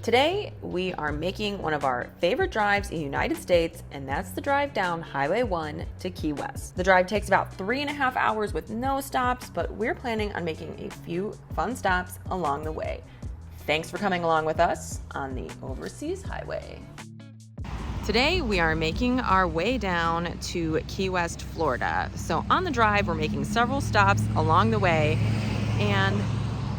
Today, we are making one of our favorite drives in the United States, and that's the drive down Highway 1 to Key West. The drive takes about 3.5 hours with no stops, but we're planning on making a few fun stops along the way. Thanks for coming along with us on the Overseas Highway. Today, we are making our way down to Key West, Florida. So on the drive, we're making several stops along the way, and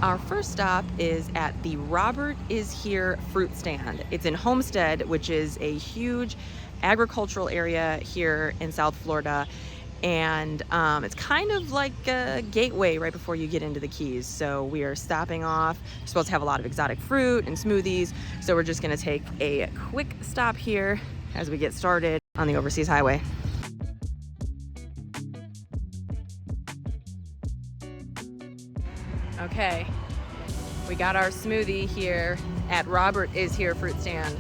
our first stop is at the Robert is Here fruit stand. It's in Homestead, which is a huge agricultural area here in South Florida. And it's kind of like a gateway right before you get into the Keys. So we are stopping off. We're supposed to have a lot of exotic fruit and smoothies. So we're just gonna take a quick stop here as we get started on the Overseas Highway. Okay, we got our smoothie here at Robert is Here fruit stand.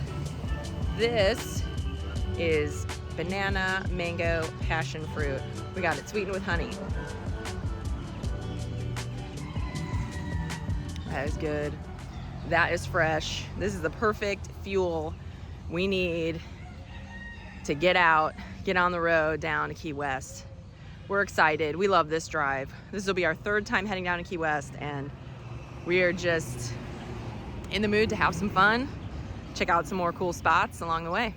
This is banana, mango, passion fruit. We got it sweetened with honey. That is good. That is fresh. This is the perfect fuel we need to get out, get on the road down to Key West. We're excited. We love this drive. This will be our third time heading down to Key West, and we are just in the mood to have some fun, check out some more cool spots along the way.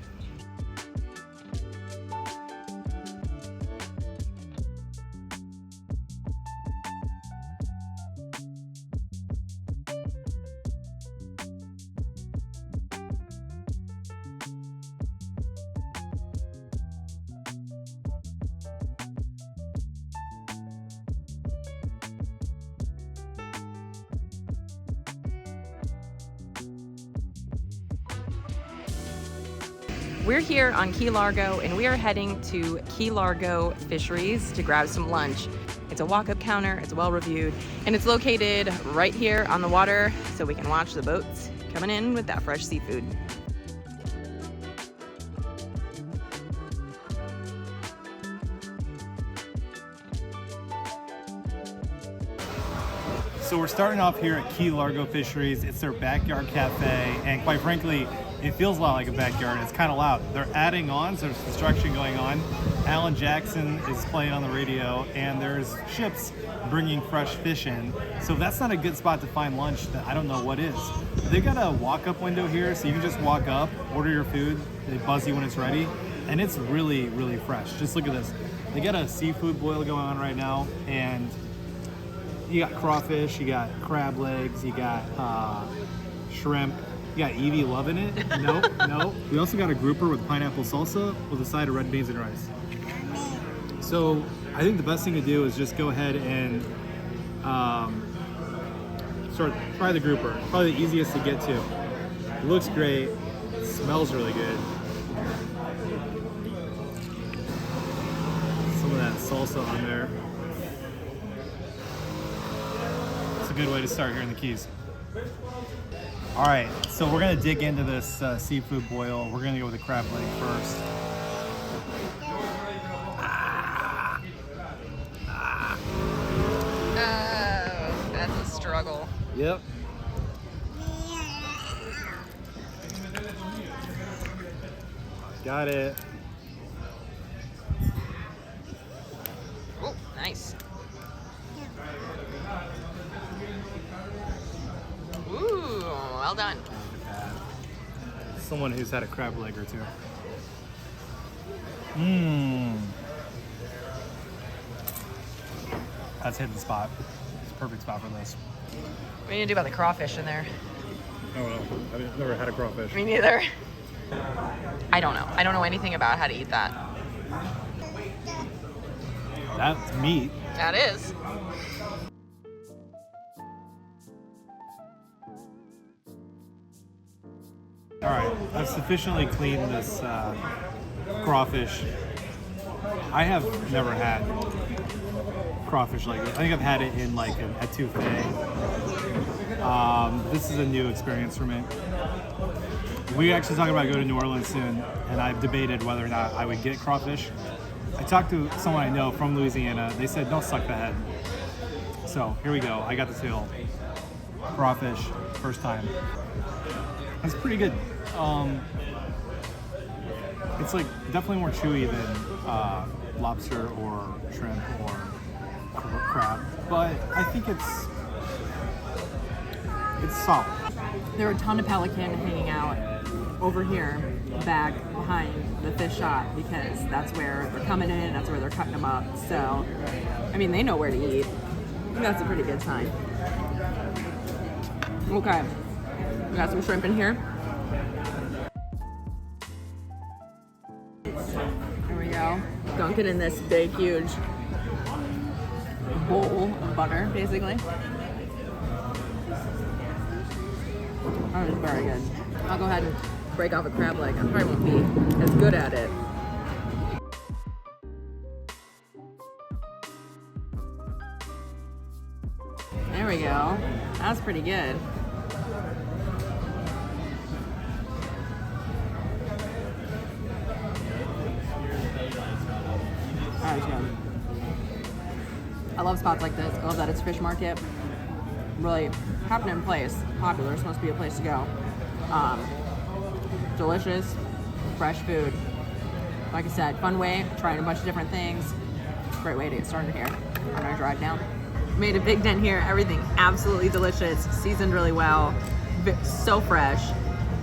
We're here on Key Largo, and we are heading to Key Largo Fisheries to grab some lunch. It's a walk-up counter, it's well reviewed, and it's located right here on the water so we can watch the boats coming in with that fresh seafood. So we're starting off here at Key Largo Fisheries. It's their backyard cafe, and quite frankly, it feels a lot like a backyard. It's kind of loud. They're adding on, so there's construction going on. Alan Jackson is playing on the radio, and there's ships bringing fresh fish in. So if that's not a good spot to find lunch, then I don't know what is. They've got a walk-up window here, so you can just walk up, order your food, they buzz you when it's ready, and it's really, really fresh. Just look at this. They got a seafood boil going on right now, and you got crawfish, you got crab legs, you got shrimp. You got Evie loving it. Nope, nope. We also got a grouper with pineapple salsa with a side of red beans and rice. So I think the best thing to do is just go ahead and try the grouper. Probably the easiest to get to. It looks great. It smells really good. Some of that salsa on there. It's a good way to start here in the Keys. All right, so we're gonna dig into this seafood boil. We're gonna go with the crab leg first. Oh, that's a struggle. Yep. Got it. Oh, nice. Ooh, well done. Someone who's had a crab leg or two. Mmm. That's hitting the spot. It's a perfect spot for this. What are you gonna do about the crawfish in there? I don't know. I've never had a crawfish. Me neither. I don't know. I don't know anything about how to eat that. That's meat. That is. All right, I've sufficiently cleaned this crawfish. I have never had crawfish like this. I think I've had it in like an etouffee. This is a new experience for me. We actually talking about going to New Orleans soon, and I've debated whether or not I would get crawfish. I talked to someone I know from Louisiana. They said, don't suck the head. So here we go. I got the tail. Crawfish, first time. That's pretty good. It's like definitely more chewy than lobster or shrimp or crab, but I think it's solid. There are a ton of pelican hanging out over here, back behind the fish shop, because that's where they're coming in, that's where they're cutting them up. So, I mean, they know where to eat. I think that's a pretty good sign. Okay, we got some shrimp in here. There we go. Dunk it in this big, huge bowl of butter, basically. That is very good. I'll go ahead and break off a crab leg. I probably won't be as good at it. There we go. That's pretty good. That was good. I love spots like this. I love that it's fish market. Really happening place. Popular. It's supposed to be a place to go. Delicious, fresh food. Like I said, fun way, trying a bunch of different things. Great way to get started here on our drive down. Made a big dent here. Everything absolutely delicious, seasoned really well, so fresh,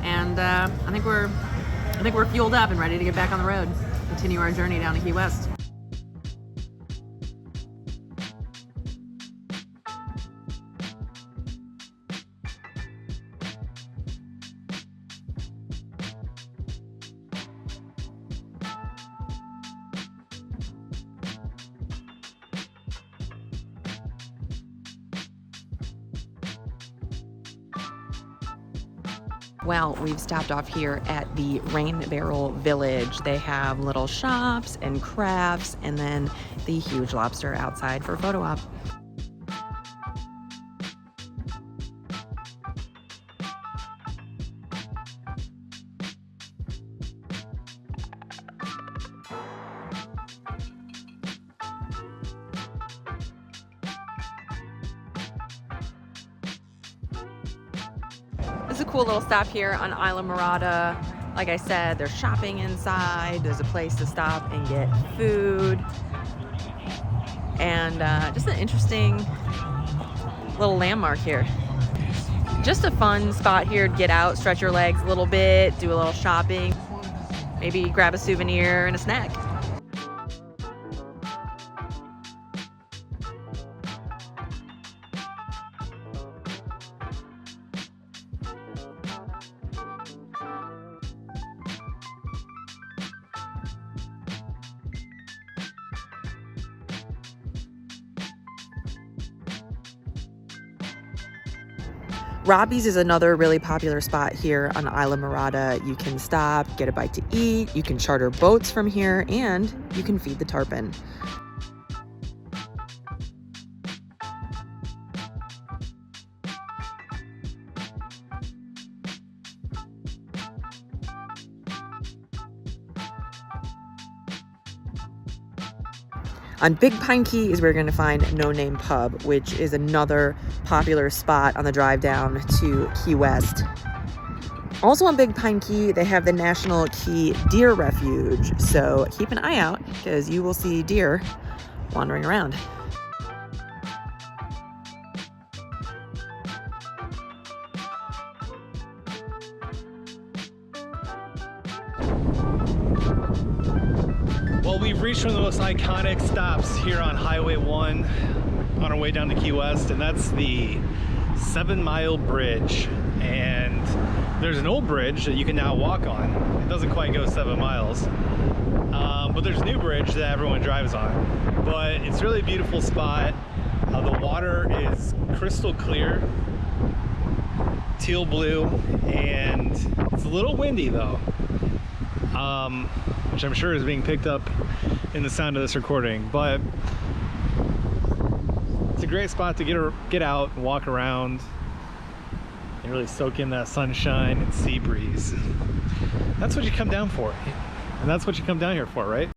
and I think we're fueled up and ready to get back on the road, continue our journey down to Key West. Well, we've stopped off here at the Rain Barrel Village. They have little shops and crafts, and then the huge lobster outside for photo op. This is a cool little stop here on Islamorada. Like I said, there's shopping inside. There's a place to stop and get food. And just an interesting little landmark here. Just a fun spot here to get out, stretch your legs a little bit, do a little shopping, maybe grab a souvenir and a snack. Robbie's is another really popular spot here on Islamorada. You can stop, get a bite to eat, you can charter boats from here, and you can feed the tarpon. On Big Pine Key is where you're going to find No Name Pub, which is another popular spot on the drive down to Key West. Also on Big Pine Key, they have the National Key Deer Refuge, so keep an eye out because you will see deer wandering around. Well, we've reached one of the most iconic stops here on Highway 1 on our way down to Key West, and that's the 7 Mile Bridge. And there's an old bridge that you can now walk on. It doesn't quite go 7 miles, but there's a new bridge that everyone drives on. But it's really a beautiful spot. The water is crystal clear, teal blue, and it's a little windy though. Which I'm sure is being picked up in the sound of this recording, but it's a great spot to get out and walk around and really soak in that sunshine and sea breeze. That's what you come down for, and that's what you come down here for, right?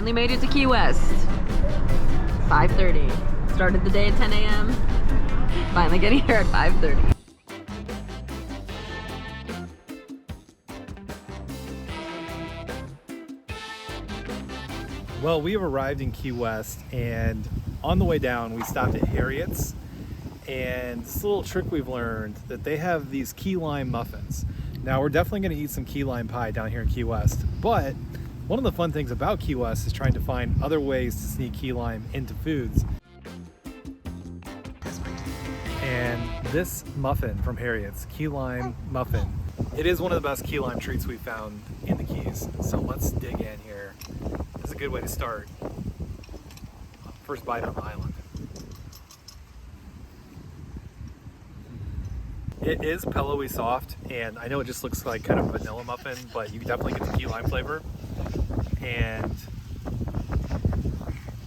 Finally made it to Key West. 5:30. Started the day at 10 a.m. Finally getting here at 5:30. Well, we have arrived in Key West, and on the way down we stopped at Harriet's, and this little trick we've learned that they have these key lime muffins. Now we're definitely going to eat some key lime pie down here in Key West, but one of the fun things about Key West is trying to find other ways to sneak key lime into foods. And this muffin from Harriet's, key lime muffin, it is one of the best key lime treats we've found in the Keys. So let's dig in here. It's a good way to start. First bite on the island. It is pillowy soft, and I know it just looks like kind of a vanilla muffin, but you can definitely get the key lime flavor. And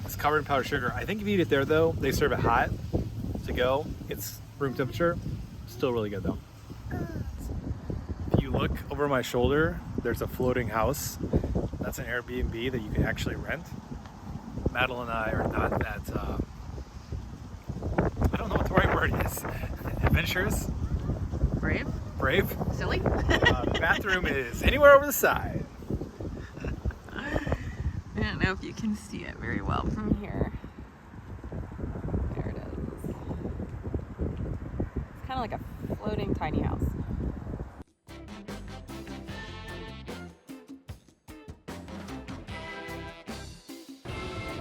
it's covered in powdered sugar. I think if you eat it there though, they serve it hot to go. It's room temperature, still really good though. If you look over my shoulder, there's a floating house. That's an Airbnb that you can actually rent. Madeline and I are not that, I don't know what the right word is. Adventurous? Brave? Silly? Bathroom is anywhere over the side. I don't know if you can see it very well from here. There it is. It's kind of like a floating tiny house.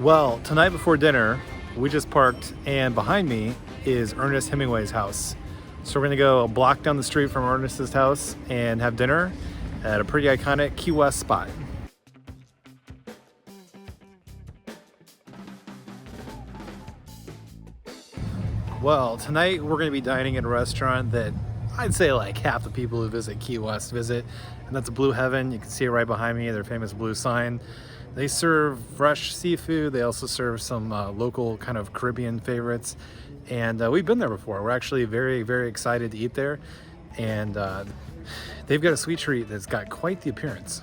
Well, tonight before dinner, we just parked, and behind me is Ernest Hemingway's house. So we're gonna go a block down the street from Ernest's house and have dinner at a pretty iconic Key West spot. Well, tonight we're gonna be dining at a restaurant that I'd say like half the people who visit Key West visit, and that's Blue Heaven. You can see it right behind me, their famous blue sign. They serve fresh seafood. They also serve some local kind of Caribbean favorites. And we've been there before. We're actually very, very excited to eat there. And they've got a sweet treat that's got quite the appearance.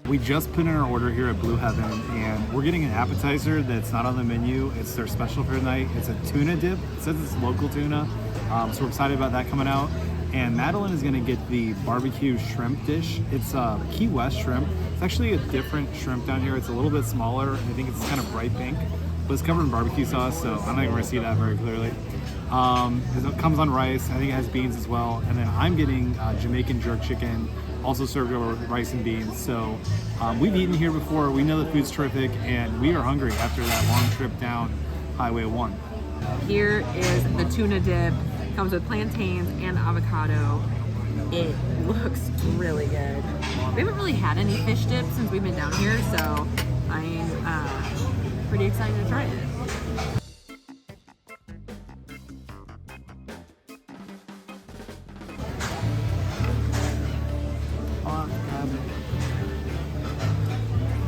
We just put in our order here at Blue Heaven, and we're getting an appetizer that's not on the menu. It's their special for tonight. It's a tuna dip. It says it's local tuna, so we're excited about that coming out. And Madeline is gonna get the barbecue shrimp dish. It's Key West shrimp. It's actually a different shrimp down here. It's a little bit smaller. I think it's kind of bright pink, but it's covered in barbecue sauce, so I'm not even gonna see that very clearly. It comes on rice. I think it has beans as well. And then I'm getting Jamaican jerk chicken, also served over rice and beans. So we've eaten here before. We know the food's terrific, and we are hungry after that long trip down Highway 1. Here is the tuna dip. Comes with plantains and avocado. It looks really good. We haven't really had any fish dips since we've been down here, so I'm pretty excited to try it.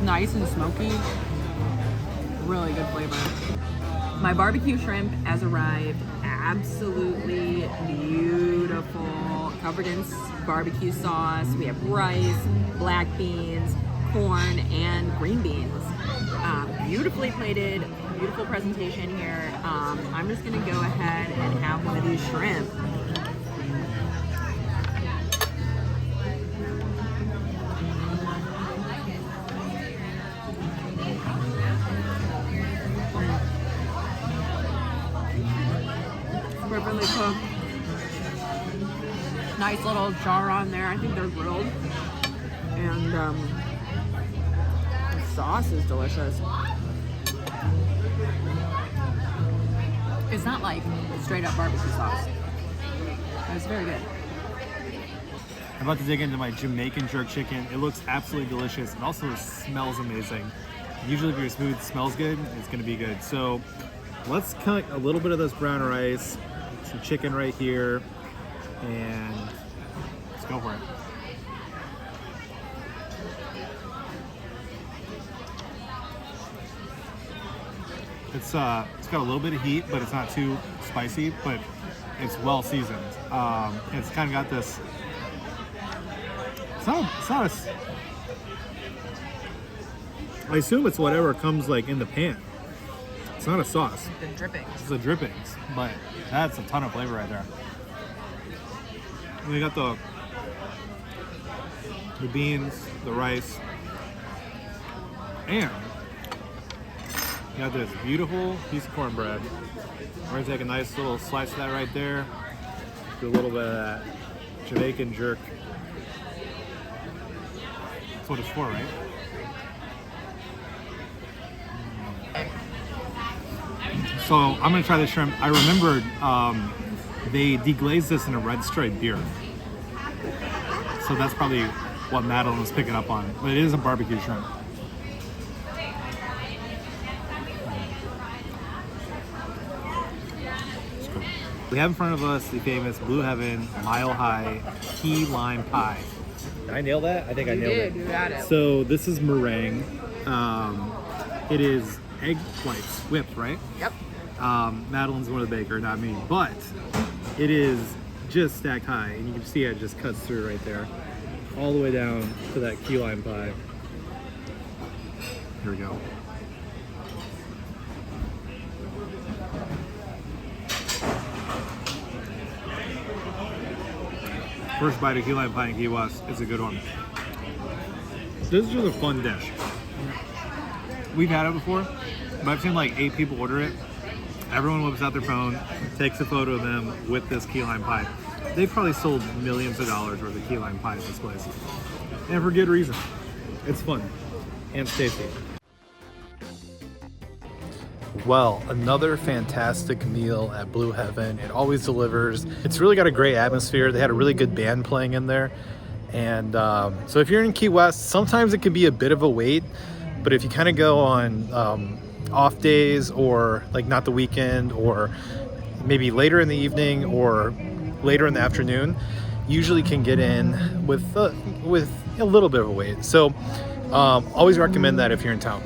Nice and smoky. Really good flavor. My barbecue shrimp has arrived. Absolutely beautiful, covered in barbecue sauce. We have rice, black beans, corn, and green beans. Beautifully plated, beautiful presentation here. I'm just gonna go ahead and have one of these shrimp. Perfectly cooked. Nice little jar on there. I think they're grilled. And the sauce is delicious. It's not like straight up barbecue sauce. It's very good. I'm about to dig into my Jamaican jerk chicken. It looks absolutely delicious, and also it smells amazing. Usually if your food smells good, it's gonna be good. So let's cut a little bit of this brown rice, some chicken right here, and let's go for it. It's got a little bit of heat, but it's not too spicy, but it's well seasoned. It's kind of got this I assume it's whatever comes like in the pan. It's not a sauce. The drippings. It's the drippings, but that's a ton of flavor right there. And we got the beans, the rice, and you got this beautiful piece of cornbread. We're gonna take a nice little slice of that right there. Do a little bit of that Jamaican jerk. That's what it's for, right? So I'm gonna try the shrimp. I remembered they deglazed this in a red stripe beer. So that's probably what Madeline was picking up on. But it is a barbecue shrimp. We have in front of us the famous Blue Heaven Mile High Key Lime Pie. Did I nail that? I think I nailed it. You got it. So this is meringue. It is egg whites, whipped, right? Yep. Madeline's one of the baker, not me. But it is just stacked high, and you can see it just cuts through right there, all the way down to that key lime pie. Here we go. First bite of key lime pie in Key West is a good one. This is just a fun dish. We've had it before, but I've seen like 8 people order it. Everyone whips out their phone, takes a photo of them with this key lime pie. They've probably sold millions of dollars worth of key lime pie at this place. And for good reason. It's fun and it's tasty. Well, another fantastic meal at Blue Heaven. It always delivers. It's really got a great atmosphere. They had a really good band playing in there. And so if you're in Key West, sometimes it can be a bit of a wait. But if you kind of go on off days, or like not the weekend, or maybe later in the evening or later in the afternoon, usually can get in with a little bit of a wait. So always recommend that if you're in town.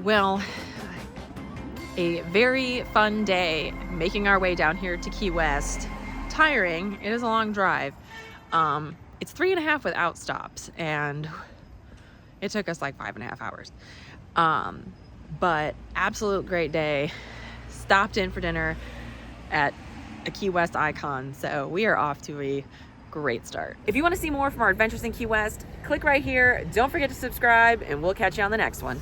Well, a very fun day making our way down here to Key West. Tiring, it is a long drive. It's 3.5 without stops, and it took us like 5.5 hours. But absolute great day. Stopped in for dinner at a Key West icon, so we are off to a great start. If you want to see more from our adventures in Key West, click right here. Don't forget to subscribe, and we'll catch you on the next one.